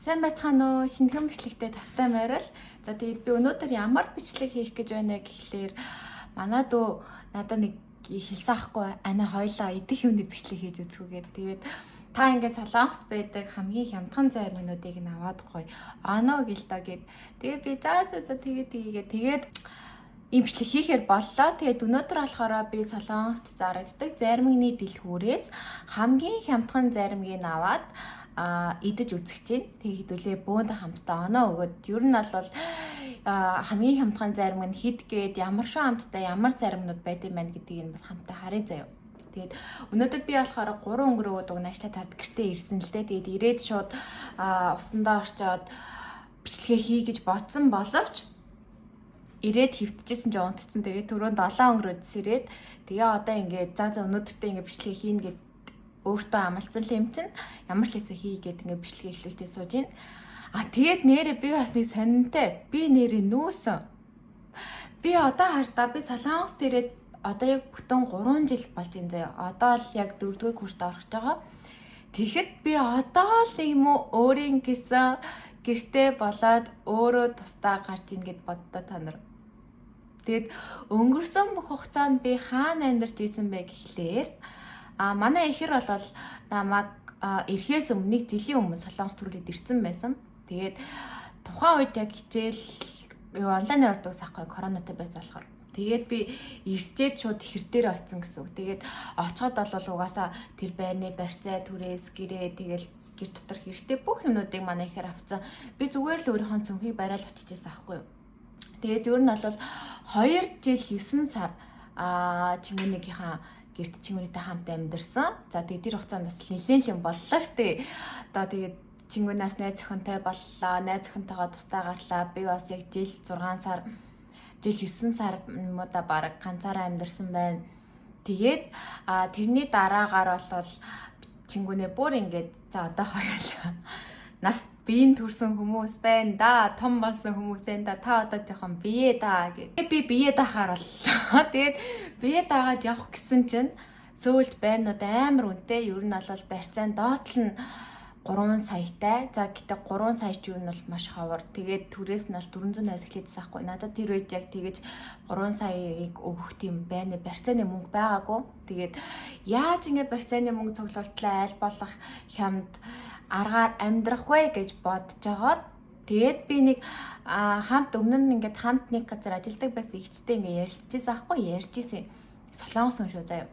Сайн байцгаана уу? Шинэхэн бичлэгтэй тавтай морил. За тэгээд би өнөөдөр ямар бичлэг хийх гэж байна гэхлээр манай дүү надад нэг хэлсэн ахгүй ана хоёлаа идэх юмны бичлэг хийж үзхүүгээд тэгээд та ингээд солонгост байдаг хамгийн хямдхан зайрмнуудыг нь аваад гоё оноо гэлдэ гэд. Тэгээд би за тэгээд ийм бичлэг хийхээр боллоо. Тэгээд өнөөдөр болохоор би солонгост зарагддаг зармигны дэлгүүрээс хамгийн хямдхан зармигийг аваад идэж үзэх чинь. Тэгээд хэдүүлээ бөөнд хамтдаа оноо өгöd. Ер нь бол хамгийн хямдхан зарим нь хид гээд ямар шоу хамтдаа ямар заримнууд байд юм байна гэдгийг нь бас хамтдаа харъя заяа. Тэгээд өнөөдөр би болохоор 3 өнгөрөө дугнаачлаа тард гэртээ ирсэн л дээ. Тэгээд ирээд шууд усандаа орчоод бичлэгээ хий гэж бодсон боловч ирээд хөвтчихсэн ч унтцсан. Тэгээд түрүүн 7 өнгөрөөдс ирээд тэгээ одоо ингээд за өнөөдөртөө ингээд бичлэгээ хийн гэд өөртөө амлцсан л юм чинь ямар ч хэсэг хийгээд ингээд бичлэгээ эхлүүлж сууж байна. Тэгээд нэрээ би бас нэг сонинтай. Би нэрээ нүүсэн. Би одоо хартаа би солонгост ирээд одоо яг бүтэн 3 жил болж байна заяа. Одоо л яг 4-р курст орох гэж байгаа. Тэгэхэд би одоо л юм уу өөрийн гэсэн гэртээ болоод өөрөө тустаа гарч ийн гэд боддоо та нар. Тэгэд өнгөрсөн бүх хугацаанд би хаана амьдарч исэн бэ гэхлээр манай эхэр болол намайг ирэхээс өмнө нэг жилийн өмнө солонгос төрүүлээд ирсэн байсан. Тэгээд тухайн үед яг хичээл онлайнаар ордог сахгүй коронавитой байсан болохоор. Тэгээд би ирчээд шууд хэр дээр очисон гэсэн үг. Тэгээд очиход бол угаасаа тэр байрны барьцаа түрээс гэрээ тэгэл гэр дотор хэрэгтэй бүх юмнуудыг манай ихэр авцсан. Би зүгээр л өөрийнхөө цүнхийг барайл очиж байсан аахгүй юу. Тэгээд ер нь бол 2 жил 9 сар чимээнийхээ гэрт чимээнийтэй хамт амьдарсан. За тэгээд тэр хугацаанд бас нэлээд юм боллоо штэ. Одоо тэгээд чимээнээс найз охинтой боллоо. Найз охинтойгоо тустаа гарлаа. Би бас яг жил 6 сар жил 9 сар муудаа бараг ганцаараа амьдарсан байна. Тэгээд тэрний дараагаар бол чингүнээ бүр ингээд за одоо хоёулаа нас биеийн төрсэн хүмүүс байна да, том болсон хүмүүс байна да, та одоо жоохон бие да гэх. Би бие даахаар боллоо. Тэгээд бие даагаад явах гэсэн чинь сөүлт байрнууд амар үнэтэй. Ер нь бол барьцаан доотл нь 3 саятай. За гэтээ 3 сая ч ер нь бол маш ховор. Тэгээд түрээс нь бол 480 хэлээдсэн аахгүй. Надад тэр үед яг тэгэж 3 саяыг өгөх тийм байрны барьцааны мөнгө байгаагүй. Тэгээд яаж ингэ барьцааны мөнгө цуглуултлаа аль болох хямд аргаар амьдрах вэ гэж бодож жагаад тэгээд би нэг хамт өмнө нь ингээд хамт нэг газар ажилладаг байсан ихчтэй ингээд ярилцчихсан аахгүй ярьжсэн. Солонгос хүн шүү заяа.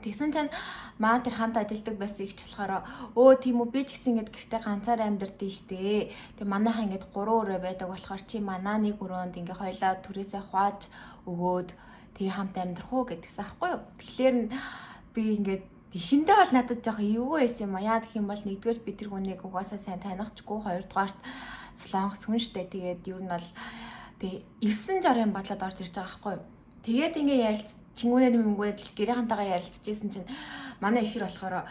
Тэгсэн чинь маа тэр хамт ажилладаг байсан ихч болохоор өө тийм үү би ч гэсэн ингээд гэртээ ганцаар амьдардаг штэ. Тэг манайхаа ингээд 3 өрөө байдаг болохоор чи манаа нэг өрөөнд ингээд хоёлаа түрээсээ хувааж өгөөд тэг хамт амьдрах уу гэдгсэн аахгүй юу. Тэгэхээр би ингээд ихэндээ бол надад жоохон эвгүй байсан юм а. Яа гэх юм бол нэгдүгээр би тэр хүнийг угаасаа сайн танихгүй, хоёрдугаарт солонгос хүн штэ. Тэгээд ер нь бол тэг 9 жарын бодлоод орж ирж байгаа байхгүй юу. Тэгээд ингээ чингүүнээ мөнгөд гэрийнхантайгаа ярилцчихсэн чинь манай ихэр болохоор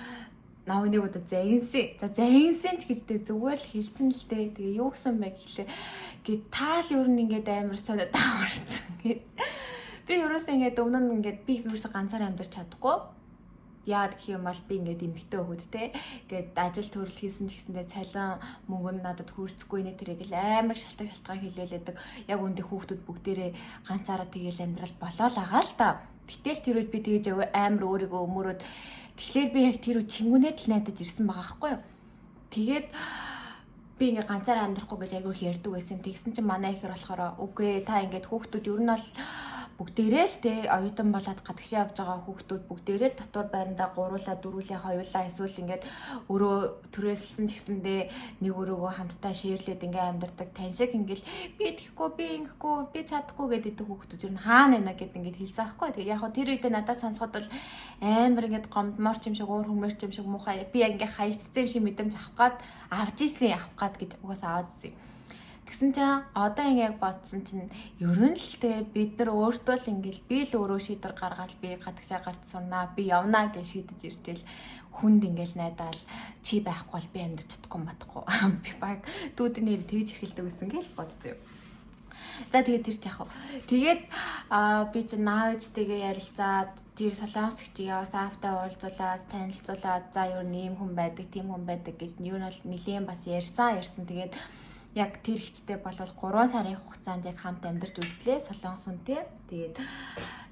навны удаа загинсэн. За загинсэн ч гэжтэй зүгээр л хэлсэн л дээ. Тэгээ юу гэсэн бэ гэхлээр гээ таал ер нь ингээд амар сонио тааварсан гэд. Би ерөөсөө ингээд өмнө нь ингээд би ерөөсөө ганцаар амьдарч чадахгүй. Яад гэх юм бол би ингээд эмгтэй өгöd те. Ингээд ажил төрөл хийсэн ч гэсэндээ цалин мөнгө нь надад хүрцэхгүй нэ тэрийг л амар шалтгаан хэлээлээдэг. Яг үндэ хүүхдүүд бүгдээрээ ганцаараа тэгээл амьдрал болоо л агаа л та. Гэтэл тэр үед би тэгэж амар өөрийгөө өмөрөөд тэгэхээр би яг тэр үед чингүнээд л найдаж ирсэн байгаа байхгүй юу. Тэгээд би ингээ ганцаараа амьдрахгүй гэж айгүй их ярьдаг байсан. Тэгсэн чинь манай ихэр болохоор үгүй та ингээд хүүхдүүд ер нь бол бүгдээрээ л те оюутан болоод гадагшаа явж байгаа хүүхдүүд бүгдээрээ л дотор байрандаа гуруулаа дөрүүлээ хоёулаа эсвэл ингээд өрөө түрээсэлсэн ч гэсэндээ нэг өрөөгөө хамтдаа шеэрлээд ингээ амьдардаг тань шиг ингээл би идэхгүй би ингэхгүй би чадахгүй гэдэг хүүхдүүд ер нь хаана байна гэд ингээд хэлсэн аахгүй. Тэгээ яг хөө тэр үедээ надад сонсоход бол амар ингээд гомдмор ч юм шиг уур хүмүүр ч юм шиг муухай би ингээ хайцсан юм шиг мэдрэмж авах гад гэж угаасаа аваад ирсэн. Тэгсэн чинь одоо ингээд бодсон чинь ер нь л те бид нар өөртөө л ингээд би л өөрөө шийдвэр гаргаад би гадагшаа гарч сурнаа би явнаа гэж шийдэж иртэл хүнд ингээд найдаал чи байхгүй бол би амьдарч чадахгүй матахгүй би баг дүүдний нэр тэгж эхэлдэг гэсэн гэж боддоо. За тэгээд тэр ч яах вэ. Тэгээд би чи наавчтэйгээ ярилцаад тэр солонгос хчиг яваасаа автаа уулзуулаад танилцуулаад за ер нь ийм хүн байдаг, тийм хүн байдаг гэж нь ер нь бол нэлийн бас ярьсан. Тэгээд яг тэр хчтэй болвол 3 сарын хугацаанд яг хамт амьдарч үзлээ солонгос үнтэй. Тэгээд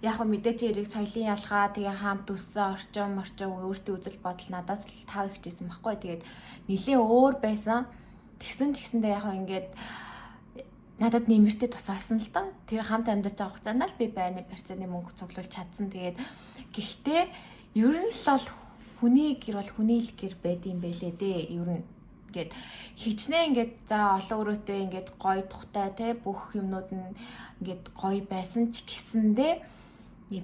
яг хөө мэдээч эрэг соёлын ялгаа тэгээ хамт өссөн орчин өөртөө үзэл бодол надаас л тав ихжсэн байхгүй. Тэгээд нэлийн өөр байсан. Тэгсэндээ яг хөө ингээд надад нэмэртэй тусаасан л доо. Тэр хамт амьдарч байгаа хугацаанд л би байрны барьцааны мөнгө цуглуулж чадсан. Тэгээд гэхдээ ер нь л бол хүний гэр бол хүний л гэр байд юм бэлээ дээ. Ер нь ингээд хичнээн ингээд за олон өрөөтэй ингээд гоё тухтай те бүх юмнууд нь ингээд гоё байсан ч гэсэндээ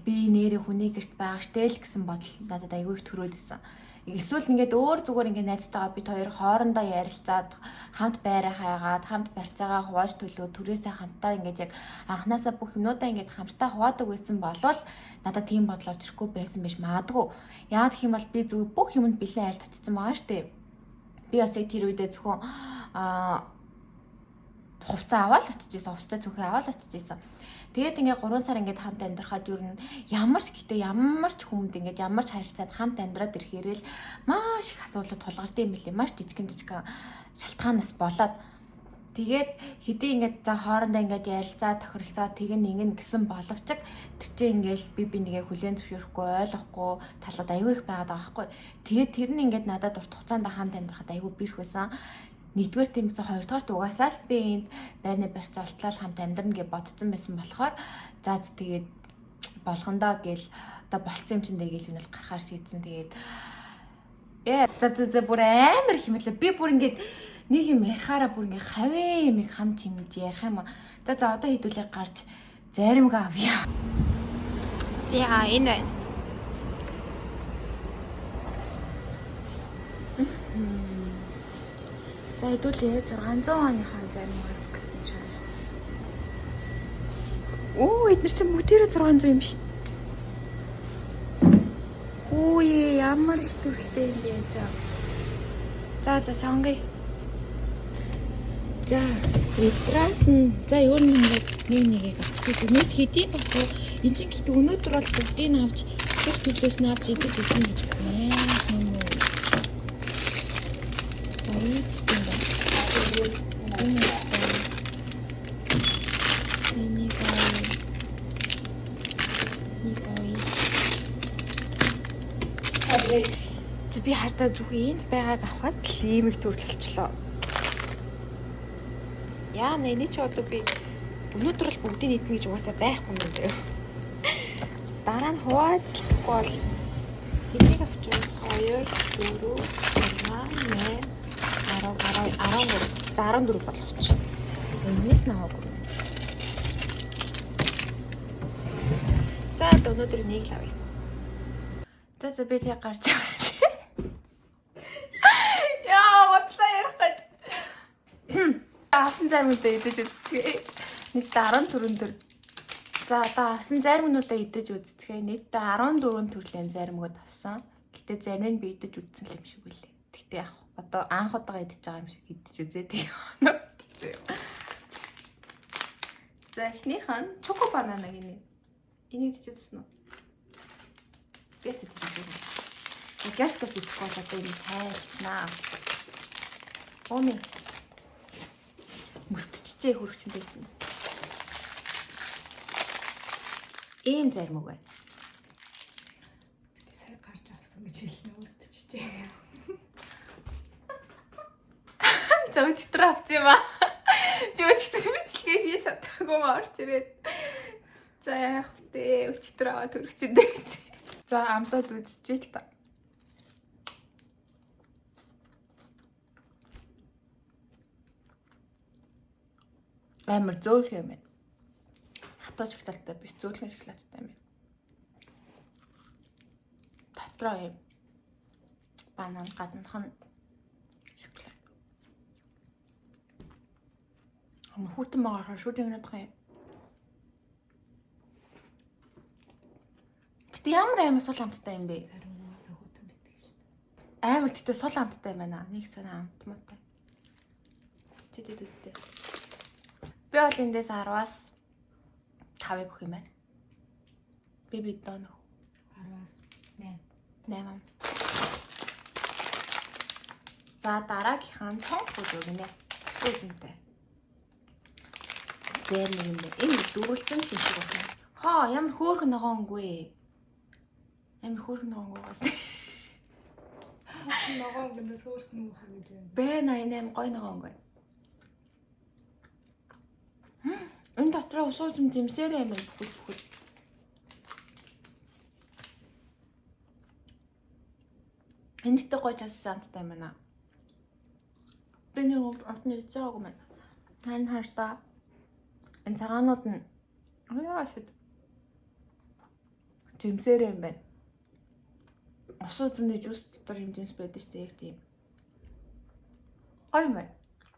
би нэрээ хүний гэрт байгаа штэ л гэсэн бодол надад айгүй их төрөөд исэн. Эсвэл ингээд өөр зүгээр ингээд найзтайгаа бид хоёр хоорондоо ярилцаад хамт байраа хайгаад хамт барьцаагаа хувааж төлөө түрээсээ хамтаа ингээд яг анханасаа бүх юмудаа ингээд хамтдаа хуваадаг байсан болвол надад тийм бодол орж ирэхгүй байсан биш магадгүй. Яагаад гэх юм бол би зүгээр бүх юмд бэлэн айл татчихсан байгаа штэ. Би бас яг тэр үедээ зөвхөн хувцас аваад очижсэн, хувцас цүнхээ аваад очижсэн. Тэгээд ингээ 3 сар ингээ хамт амьдрахад юу н ямар ч хүмүүнд ингээ ямар ч харилцаанд хамт амьдраад ирэхээр л маш их асуудал тулгардаг юм билээ. Маш жижигэн шалтгаанаас болоод тэгээд хэдий ингээ за хоорондоо ингээ ярилцаа тохиролцоо тэгэн нэгэн гэсэн боловч тэр чинь ингээл би нэгээ хүлээн зөвшөөрөхгүй ойлгохгүй талууд аягүй их байгаад байгаа байхгүй. Тэгээд тэр нь ингээ надад урт хугацаанд хамт амьдрахад аягүй бэрх байсан. Нэгдүгээр тиймээс хоёрдугаарт угаасаа л би энд байрны барьцаа олтлал хамт амьдрна гэж бодсон байсан болохоор за тэгээд болгондоо гээл одоо болцсон юм чинь дэгээл үнэл гарахаар шийдсэн. Тэгээд за бүр амар хэмэлээ. Би бүр ингээд нэг юм ярихаараа бүр ингээд хавээ юм их хам чимж ярих юм. За одоо хэдүүлээ гарч заримгаа авъя. За энэ за хэдүүлээ 600 оныхаа заримгаас гэсэн чинь. Эдгээр чинь бүгдээрээ 600 юм шүү. Ямар их төрөлтэй юм бэ за сонгоё. За витрас нь за ер нь ингээд нэгийг авчих. Нэг хэдийг авах. Энд чинь гэдэг өнөөдөр бол бүгдийг нь авч тэр төлөөс нь авч идэх гэсэн гэж байна. Би хартаа зүгөө энд байгааг авахад л ийм их төрөл болчлоо. Яа нэ чи одоо би өнөөдөр л бүгдийг идэх гэж угаасаа байхгүй юм дээ. Дараа нь хуваацлахгүй бол хэдийг авчих вэ? 2 4 5 6 7 8 10 за 14 болгоч. Энэс нь аваагүй. За өнөөдөр нэг л авъя. За би тэг гарч байгаа. Авсан заримудаа идэж үзчихээ. Нийтдээ 14 төр. За одоо авсан заримнуудаа идэж үзчихээ. Нийтдээ 14 төрлийн заримууд авсан. Гэтэ зарим нь би идэж үзсэн юм шиг үлээ. Гэтэ яг одоо анх удаага идэж байгаа юм шиг идэж үзээд юм. За эхнийх нь чоко бананаг ini. Энийг идэж үзсэн үү? Би идэж үзсэн. Газ идэхгүй бол одоо энэ тайлцнаа. Ооми мөстчжээ хөрөгчөндөө ийсэн юм. Ийм зарим үг байна. Сая гарч авсан гэж хэлнэ мөстчжээ. За өчтөр авсан юм аа. Би өчтөр бичлэгээ хийж чадаагүй маа орч ирээд. За яах вэ? Өчтөр аваад хөрөгчөндөө ийсэн. За амсаад үдчихээ л та. Амар зөөлх юм байна. Хатуу шоколадтай биш зөөлхөн шоколадтай юм байна. Дотроо юм банан гаднах нь шоколад. Хүүтэн байгаа шүдэн надах юм. Гэтэ ямар амар сул амттай юм бэ? Зарим уусаа хүүтэн байдаг шүү дээ. Амар гэтэ сул амттай юм байна. Нэг санаа амтмаатай. Тэтэтэтэй. Би бол эндээс 10-аас 5-ыг өгөх юм байна. Би доо нөх. 8. За дараагийнх нь сонгох үг гинэ. Үүсэнтэй. Дээр нэг юм бэ. Энэ дөрвөлцөн шиг байна. Хоо ямар хөөрхөн ногоонгүй. Ямар хөөрхөн ногоонгүй бас. Ногоон гэнэс хөөрхөн муу хаа гэж байна. Бэ 88 гой ногоонгүй. Энэ дотроо усуусан зэмсээрээ юм бүхэл. Энд тэ гой чассан амттай юм байна. Би нэг отны цаагүй маань. Хан хартаа. Энэ цагаанууд нь яашид жимсээр юм байна. Усуу зэмний жуус дотор юм жимс байдаг шүү дээ, яг тийм. Гой юм байна.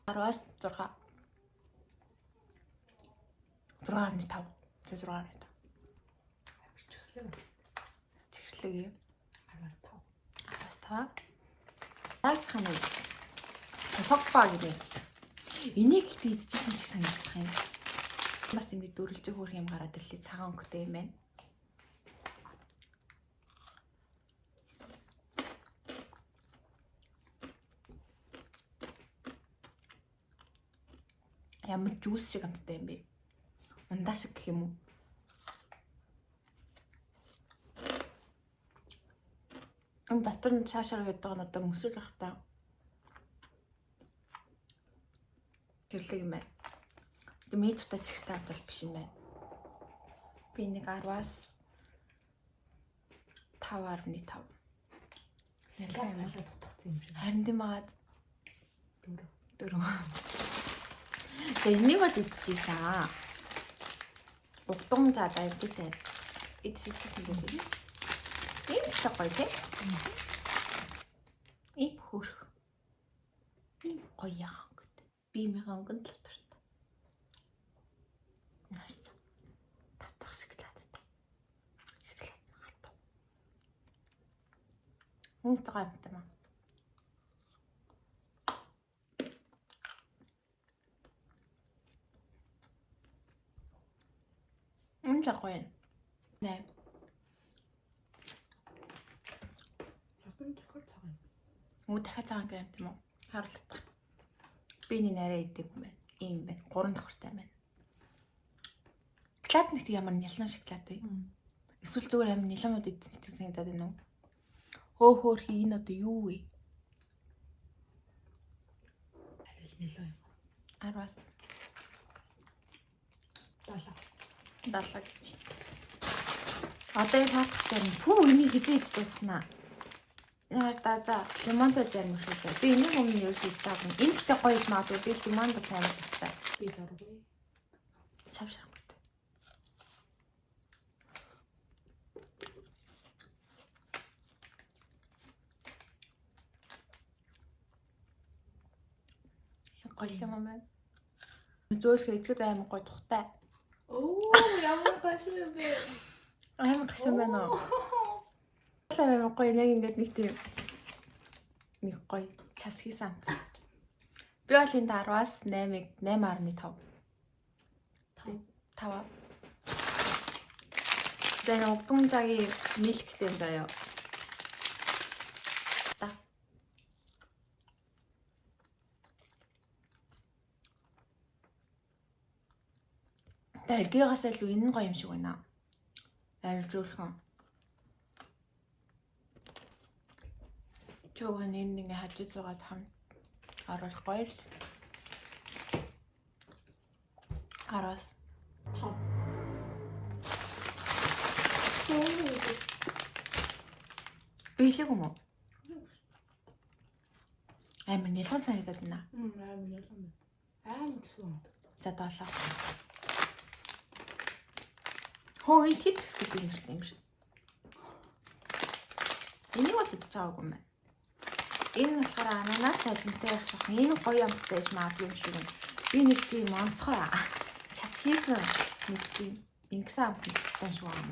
10-аас 6. 6.5. За 6.5. Чихлэг юм. 10-аас 5. 10-аас 5. Яг ханаа. Токпа гэдэг. Энийг ихтэй идчихсэн ч санагдах юм. Бас ингэ дөрөлж хөөх юм гараад ирлээ. Цагаан өнгөтэй юм байна. Ямар жуус шиг амттай юм бэ? Ундаа шиг гэх юм уу? Энэ дотор нь цаашаа гэдэг нь одоо мөсөл ах та. Тэрлэг юм байна. Дэмий тутаа зихтэй бол биш юм байна. Би нэг 10-аас 5.5. Сэлгээ амлаа дутгацсан юм шиг. Харин тийм аа 4. За энийг бол идчихээ. Угтун цаадаа идчихээ. Идчихсэн юм байна. Энэ ч гоё тийм. Ив хөрх. Гоё яа гэдэг. Би мяхан өнгөнд л туртай. Нарт. Татах шоколадтай. Шоколад хатуу. Үнэтэй гайхалтай маа. Энэ ч гоё. Нэ. Ятан тохиол цагаан. Дахиад цагаан грэм тийм үү? Харуулдаг. Би нэг арай идэг юм байна. Ийм байна. 3 давхартай байна. Шоколад нэг ямар нялан шоколад вэ? Эсвэл зүгээр амин няланууд идсэн ч санагдаад байна уу? Хөөхөөрхи энэ одоо юу вэ? Арил нэлээ юм. 10-аас 7. 7 гэж. Одоо энэ хаалт дээр нь пүү энийг хизээ идэж дуусгана. За лимонтой зарим шүү дээ. Би энийг өмнө юу хийж байгаа юм. Энэ ихтэй гоё юм аа. Би лимонд тайван тавьсан. Би дургүй. Савшаа. Гоё юм байна. Зөөлхөө идэхэд аймаг гоё тухтай. Оо, ямар гашуу юм бэ? Аймаг гашуун байна уу? Аймаг гоё яг ингээд нэг тийм нэг гоё час хийсэн. Би бол энэ 10-аас 8.5. 5. Зэн угтун цагийн милктэй заяа. Тэргээс л энэ нь гоё юм шиг байна. Арилжуулхан. Чогон энэ ингээ хажууд суугаад хам оруулах гоё л. 10-аас 5. биелэг юм уу? Амар нэлгэн санагдаад байна. Амар нэлгэн. Амар суу. За 7. Хөө энэ титрс гэдэг юм шиг. Энийг бол хийж байгаагүй юм байна. Энэ болохоор ананас цалинтай байх шахах. Энэ гоё амттай гэж магадгүй юм шиг байна. Би нэг тийм онцгой час хийсэн нэг тийм ингэсэн амттай шүү юм.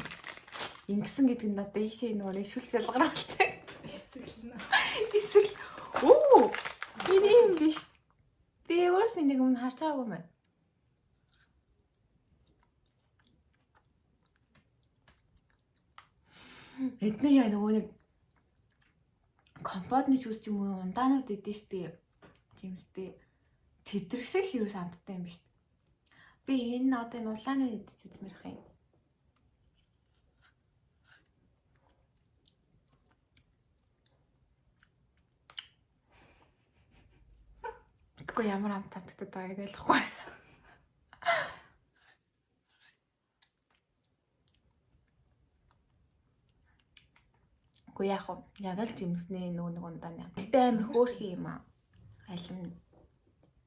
Ингэсэн гэдэг нь одоо ийшээ нөгөө нэг шүлс ялгараа болчих. Эсвэл оо энэ юм биш. Би өөрсний нэг өмнө харж байгаагүй юм байна. Эдгээр яа нөгөө нэг компотны жуус ч юм уу ундаанууд идэв штэ. Жимстэй. Тэдрэг шиг л юу самттай юм биш. Би энэ одоо энэ улааны идэж үзмэрх юм. Тэгэхгүй ямар амт татдаг байгааг ойлгохгүй. Гэхдээ яг л жимснээ нөгөө нэг ундааны амт. Гэтэ амар хөөрхи юм аа. Аль нь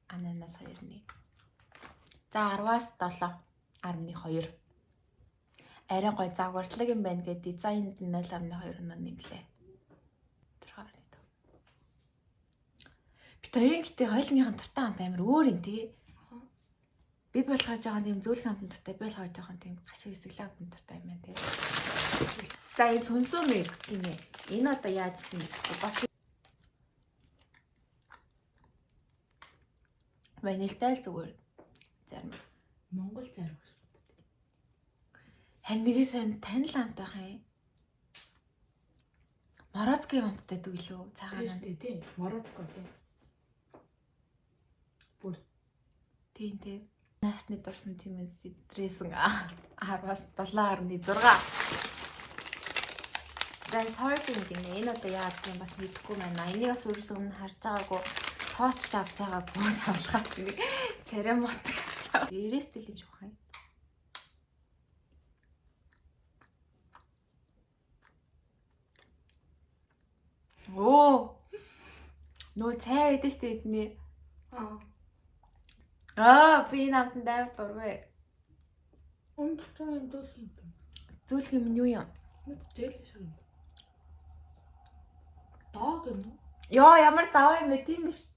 ананас 2-ны. За 10-аас 7, 10.2. Арай гой загварлаг юм байна гэдэг дизайнд 0.2 нэмлээ. 6.5. Бид хоёрын гэтээ хойлонгийн дуртай амт амар өөр юм тий. Би болохоо жоохон тийм зөөлхөн амт дуртай, би болохоо жоохон тийм гашиг эсэглэн амт дуртай юм байна тий. За энэ сүнсөө мэг гинэ. Энэ одоо яаж исэн бэ? Бас ванильтай л зүгээр. Зарим Монгол зарим шүү дээ. харин нэгээс танил амт байх юм. Морозкийн амттай дүү илүү цаагаан. Тийм шүү дээ. Морозко тийм. Бүр Тийм. Насны дурсан тиймээс стрессэн 10-аас 7.6. За сойринг гинэ. Энэ одоо яагаад юм бас мэдэхгүй байна. Энийг бас өөрөөс өмнө харж байгаагүй тооцч авч байгаагүй савлгаад нэг церемонт. 90-с тэл юм шиг байна. Оо. Нөө цай байдаг шүү дээ эдний. Би намтан дай дурвэ. онцтой юм дүүх юм. Зөөлх юм юу юм? Мэд зээл шиг юм. Дог юм уу? Йоо ямар заваа юм бэ тийм биш.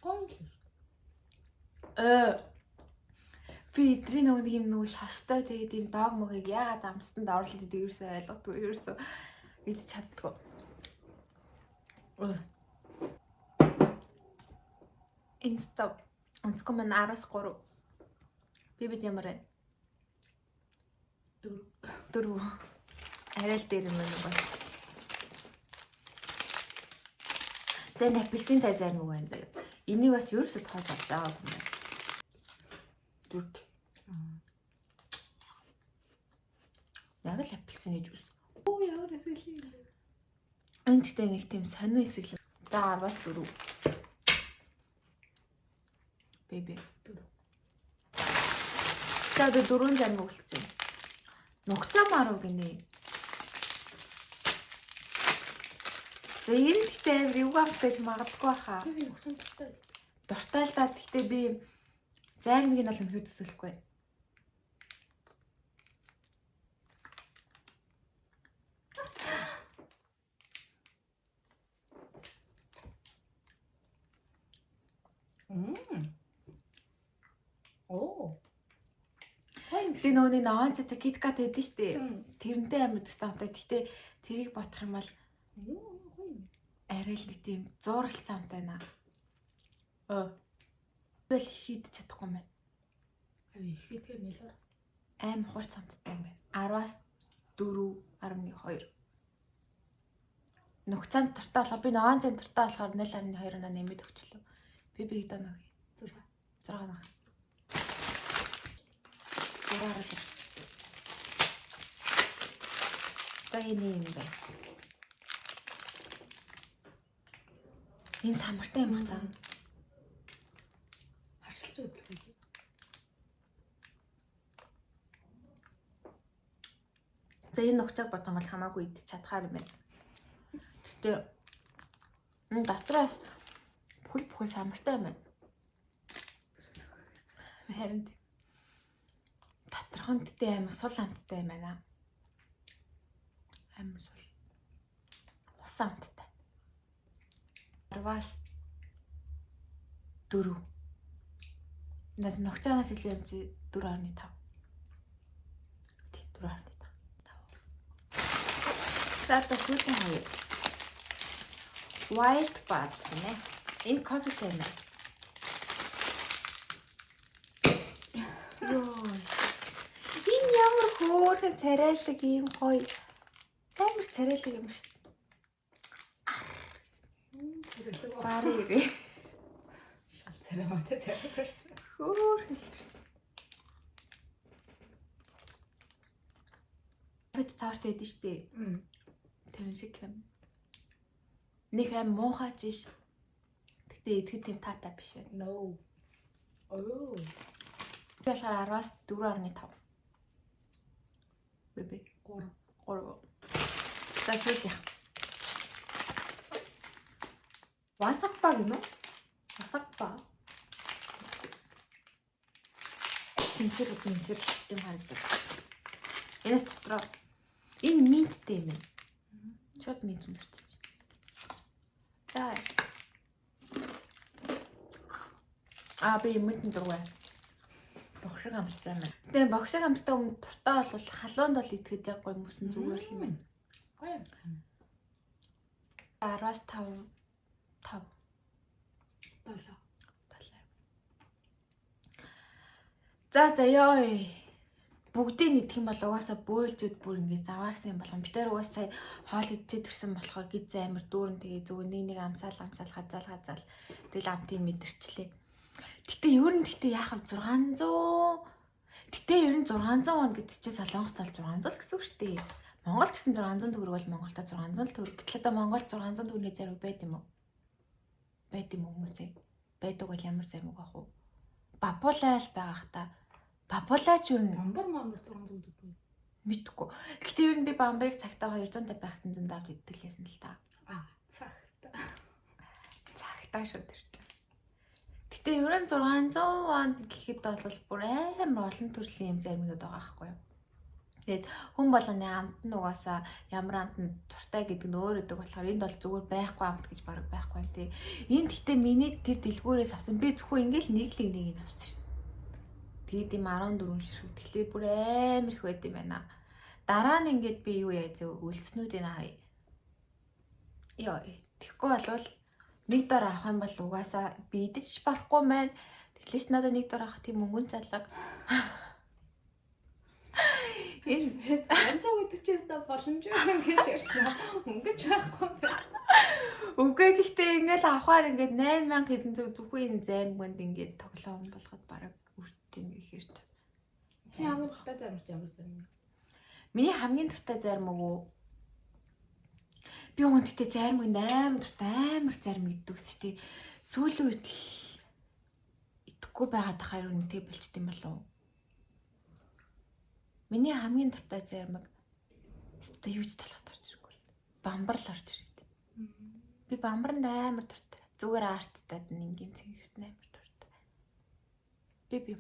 Гонч. Би эдрийн нэг юм нөгөө шаштай тэгээд юм дог могийг яагаад амстанд оруулаад идэг ерөөсөө ойлгохгүй ерөөсөө мэдчих чаддгүй. Инста онцгой маань 10-аас 3. Бид ямар вэ? 4. Арай л дээр юм байна. Зэн апельсинтай зарим үг байна заяа. Энийг бас ерөөсөө тоож авч байгаа юм байна. 4. Яг л апельсины жуус. Оо ямар эсэл юм бэ? Энд гэдэг нэг тийм сонин эсэглэг. За 10-аас 4. Бэби 4. За одоо 4 зарим өгөлцсөн. Нухчаамаар гинэ. За энэ гэхдээ амар юу гамтай магадгүй баха. Би нөхцөл дуртай байсан. Дуртай л да. Гэхдээ би займыг нь бол өнөхөд төсөөлөхгүй. Оо. Тэ нөөний наанцтай киткат байдаг штэ. Тэрнтэй амар тусламтай. Гэхдээ тэрийг бодох юм бол арай л нэг тийм зуурал цамтай наа. Бэл хийд чадахгүй юм байна. Харин их итгэр нэлээ. Аим хурц цамтай юм байна. 10-аас 4, 10.2. Нухцаанд дуртай болохоор би наанцын дуртай болохоор 0.2 нэмээд өгчлөө. Би хэд оноо 6 оноо. 6 оноо. Тайны юм байна. Энэ самартай юм байна. Харшилж өдлөө. За энэ нухчааг бодсон бол хамаагүй идчих чадхаар юм байна. Тэгээ энэ дотроос бүхэл самартай юм байна. Харин доторхонд тэ амар сул амттай юм байна. Амар сул. Ус амттай. 10-аас 4. Нас нухчаанаас илүү юм чи 4.5. Тий 4.5. За одоо сүүлийн хоёр. White bud нэ. Энэ кофе юм. Йоо. Энэ ямар хөөрхөн царайлаг юм гоё. Амар царайлаг юм шүү. Барыг. Шал царайтай царайтай шүү. Хөөр. Бид цаарт байдсан шүү дээ. Тэр шиг юм. Нэг аим муухайч биш. Гэтэ идэхэд тийм таатай биш байна. No. Oh. Тэгэхээр 10-аас 4.5. Бэбэ 3. 3. За сүүлийнх. Васакпа гэнэ үү? Васакпа. Тэнцэр юм харагдав. Энэс дотроо энэ минттэй юм байна. Шууд минт мөртөж. За. Би минт дургай. Богшиг амттай байна. Тэгээ богшиг амттай өмнө туртаа бол халуунд бол идэхэд яг гоё мөсөн зүгээр л юм байна. Гоё. 10-аас 5. 7. За ёо. Бүгдийг нэгдэх юм бол угаасаа бөөлжүүд бүр ингэ заваарсан юм болгон. Бид нар угаасаа хоол идчихэд ирсэн болохоор гиз амир дүүрэн тэгээ зүгээр нэг амсаал хазаал. Тэгэл амтын мэдэрчлээ. Гэтэ ер нь яах вэ 600. Гэтэ ер нь 600 вон гэдэг чинь Солонгост бол 600 л гэсэн үг шүү дээ. Монгол гэсэн 600 төгрөг бол Монголда 600 л төгрөг. Гэтэл одоо Монгол 600 төгрөгийн зарим байд юм уу? Байд юм уу хүмүүсээ? Байдаг бол ямар зарим байх вэ? Бабулайл байгаах та. Бабулаач юу н Бамбар 600 төгрөг. мэдгүй. Гэхдээ ер нь би бамбарыг цагтаа 250 байхад 100 давж иддэг лээсэн л та. Цагта. Цагтаа шүү дээ. Гэтэ ер нь 600 вон гэхэд бол бүр амар олон төрлийн юм зарминууд байгаа байхгүй юу? Тэгээд хүн болгоны амт нь угаасаа ямар амтнд туртай гэдэг нь өөр өдөг болохоор энд бол зүгээр байхгүй амт гэж баг байхгүй юм тий. Энд гэтээ миний тэр дэлгүүрээс авсан би зөвхөн ингээл нэг авсан шүү. Тэгээд им 14 ширхэг. Тэгэхээр бүр амар их байд юм байна. Дараа нь ингээд би юу яа зөв үлдснүүдийн хай. Йоо, тэгэхгүй болвол нэг дор авах юм бол угаасаа би идэж барахгүй маань. Тэглэж надад нэг дор авах тийм мөнгөн чалга. Энэ анцаа үдчихээс та боломжгүй гэж ярьсан. Өнгөж байхгүй байна. Үгүй гэхдээ ингээл авахаар ингээд 8000 хэдэн зөвхөн энэ займгонд ингээд тоглоом болгоод бараг үрдэж гэхээр ч. Чи ямар дуртай зарим. Миний хамгийн дуртай зарим өгөө. Би үүнтэй зарим амар зарим иддэг шүү дээ. Сүүлийн үед л идэхгүй байгаад тахаар үнэтэй болчт юм болов уу? Миний хамгийн дуртай зармаг өстө юу ч талхад орж ирэхгүй. Бамбар л орж ирээд. Би бамбарнд амар дуртай. Зүгээр арттад ингийн цэнгэрт амар дуртай. Би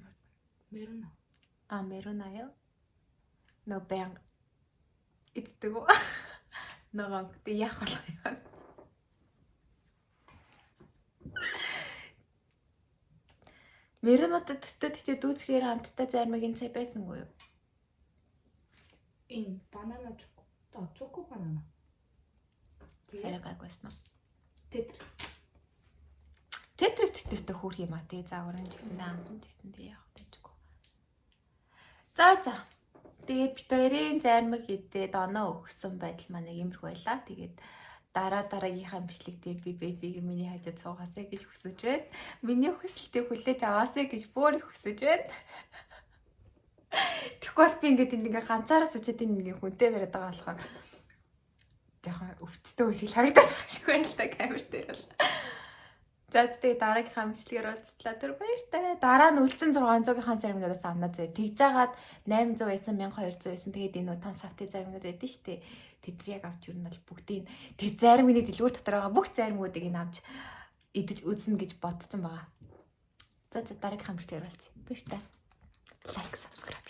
Меруна. Меруна яа. Но бэн иддэг үү? Ногоо тэ яах болох юм. Мерунотод төстэй дүүцхээр хамттай зармаг энэ цай байсангүй юу? Энэ банана чоко. Чоко банана. Хараа гайгүйсэн үү? Тетрис Тетрис хөөх юм а тий заагрын гэсэн амтан гэсэн тий явах гэжгүй. За. Тэгээд бид хоёрын зармаг идээд оноо өгсөн байдал маань иймэрхүү байлаа. Тэгээд дараагийнхаа бичлэгтээ би миний хажууд суугаасаа гэж хүсэж байна. Миний хүсэлтийг хүлээж аваасаа гэж бүр их хүсэж байна. Тэгэхгүй бол би ингээд ганцаараа суугаад ингээд хүнтэй бариад байгаа болохоор жоохон өвчтөө шиг харагдаад байгаа шиг байна л да камер дээр бол. За тэгээд дараагийнхаа бичлэгээр уулзлаа. Тэр баяртай. Дараа нь үлдсэн 600-ийн заримнуудаас авнаа зөө. Тэгж жагаад 800 байсан, 1200 байсан. Тэгээд энэ тон савтын заримнууд байдсан шүү дээ. Тэдрийг авч юу нь бол бүгдийг тэр зарим миний дэлгүүр дотор байгаа бүх заримуудыг энэ авч идэж үзнэ гэж бодсон байгаа. За дараагийнхаа бичлэгээр уулзъя. Баяртай. Лайк, subscribe